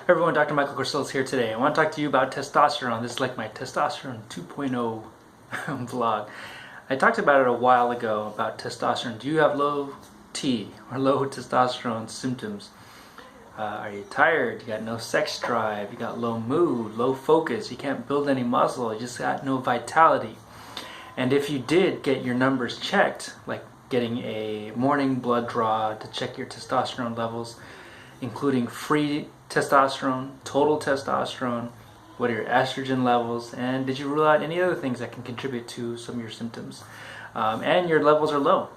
Everyone, Dr. Michael Corsillas here today. I want to talk to you about testosterone. This is like my testosterone 2.0 vlog. I talked about it a while ago about testosterone. Do you have low T or low testosterone symptoms? Are you tired? You got no sex drive? You got low mood, low focus? You can't build any muscle? You just got no vitality? And if you did get your numbers checked, like getting a morning blood draw to check your testosterone levels, including free testosterone, total testosterone, what are your estrogen levels, and did you rule out any other things that can contribute to some of your symptoms? And your levels are low.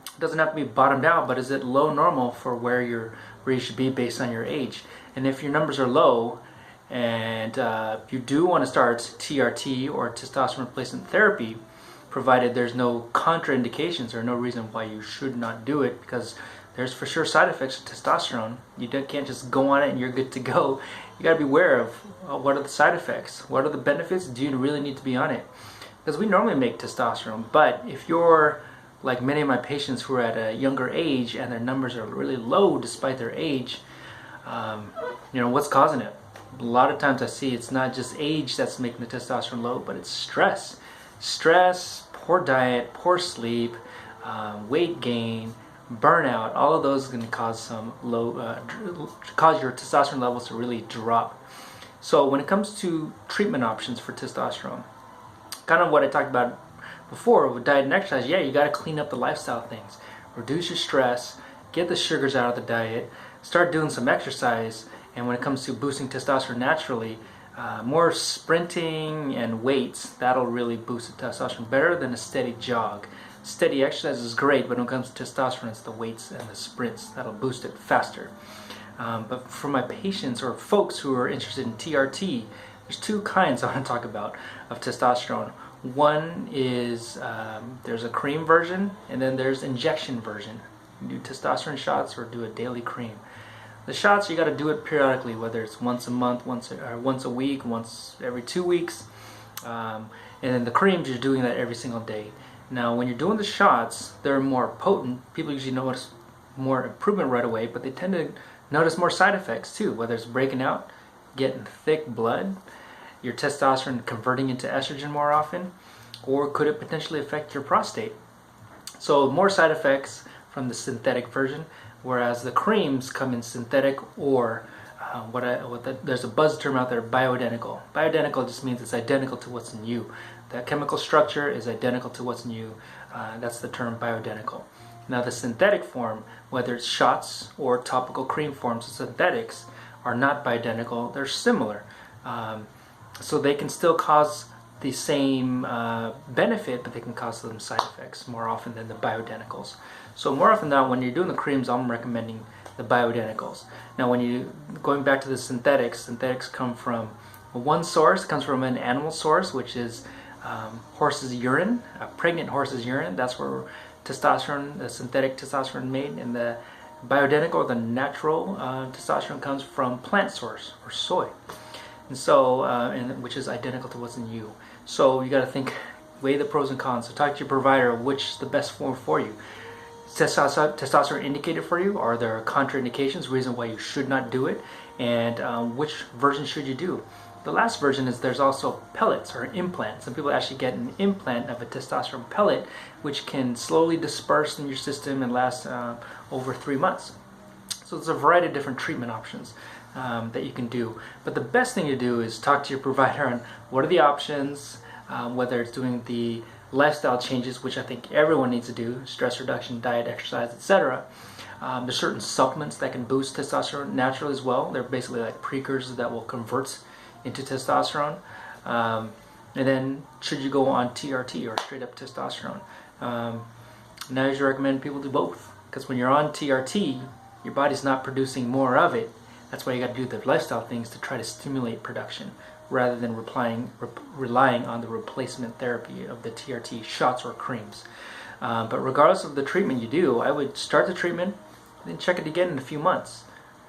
It doesn't have to be bottomed out, but is it low normal for where you should be based on your age? And if your numbers are low and you do want to start TRT or testosterone replacement therapy, provided there's no contraindications or no reason why you should not do it, because there's for sure side effects of testosterone. You can't just go on it and you're good to go. You got to be aware of what are the side effects, what are the benefits, do you really need to be on it? Because we normally make testosterone, but if you're like many of my patients who are at a younger age and their numbers are really low despite their age, what's causing it? A lot of times I see it's not just age that's making the testosterone low, but it's stress. Stress, poor diet, poor sleep, weight gain, burnout, all of those are going to cause some cause your testosterone levels to really drop. So when it comes to treatment options for testosterone, kind of what I talked about before with diet and exercise, you got to clean up the lifestyle things, reduce your stress, get the sugars out of the diet, start doing some exercise. And when it comes to boosting testosterone naturally, more sprinting and weights, that'll really boost the testosterone better than a steady jog. Steady exercise is great, but when it comes to testosterone, it's the weights and the sprints that'll boost it faster. But for my patients or folks who are interested in TRT, there's two kinds I want to talk about of testosterone. One is there's a cream version, and then there's injection version. You do testosterone shots or do a daily cream. The shots, you got to do it periodically, whether it's once a month, once a week, once every 2 weeks. And then the creams, you're doing that every single day. Now, when you're doing the shots, they're more potent. People usually notice more improvement right away, but they tend to notice more side effects too, whether it's breaking out, getting thick blood, your testosterone converting into estrogen more often, or could it potentially affect your prostate? So more side effects from the synthetic version, whereas the creams come in synthetic or there's a buzz term out there, bioidentical. Bioidentical just means it's identical to what's in you. The chemical structure is identical to what's in you. That's the term bioidentical. Now the synthetic form, whether it's shots or topical cream forms of synthetics, are not bioidentical. They're similar. So they can still cause the same benefit, but they can cause some side effects more often than the bioidenticals. So more often than not, when you're doing the creams, I'm recommending the bioidenticals. Now going back to the synthetics come from one source, comes from an animal source, which is horse's urine, a pregnant horse's urine. That's where testosterone, the synthetic testosterone made, and the bioidentical, the natural testosterone comes from plant source or soy. And so, which is identical to what's in you. So you got to weigh the pros and cons. So talk to your provider, which is the best form for you. Is testosterone indicated for you? Are there contraindications, reason why you should not do it? And which version should you do? The last version is there's also pellets or implants. Some people actually get an implant of a testosterone pellet, which can slowly disperse in your system and last over 3 months. So there's a variety of different treatment options that you can do. But the best thing to do is talk to your provider on what are the options, whether it's doing the lifestyle changes, which I think everyone needs to do, stress reduction, diet, exercise, etc. There's certain supplements that can boost testosterone naturally as well. They're basically like precursors that will convert into testosterone. And then should you go on TRT or straight up testosterone? Now I usually recommend people do both, because when you're on TRT, your body's not producing more of it. That's why you got to do the lifestyle things to try to stimulate production, rather than relying on the replacement therapy of the TRT shots or creams. But regardless of the treatment you do, I would start the treatment, then check it again in a few months.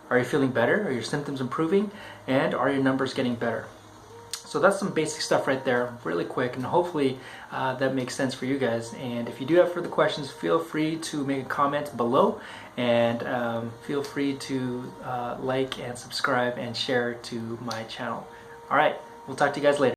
Are you feeling better? Are your symptoms improving? And are your numbers getting better? So that's some basic stuff right there, really quick, and hopefully that makes sense for you guys. And if you do have further questions, feel free to make a comment below, and feel free to like and subscribe and share to my channel. All right, we'll talk to you guys later.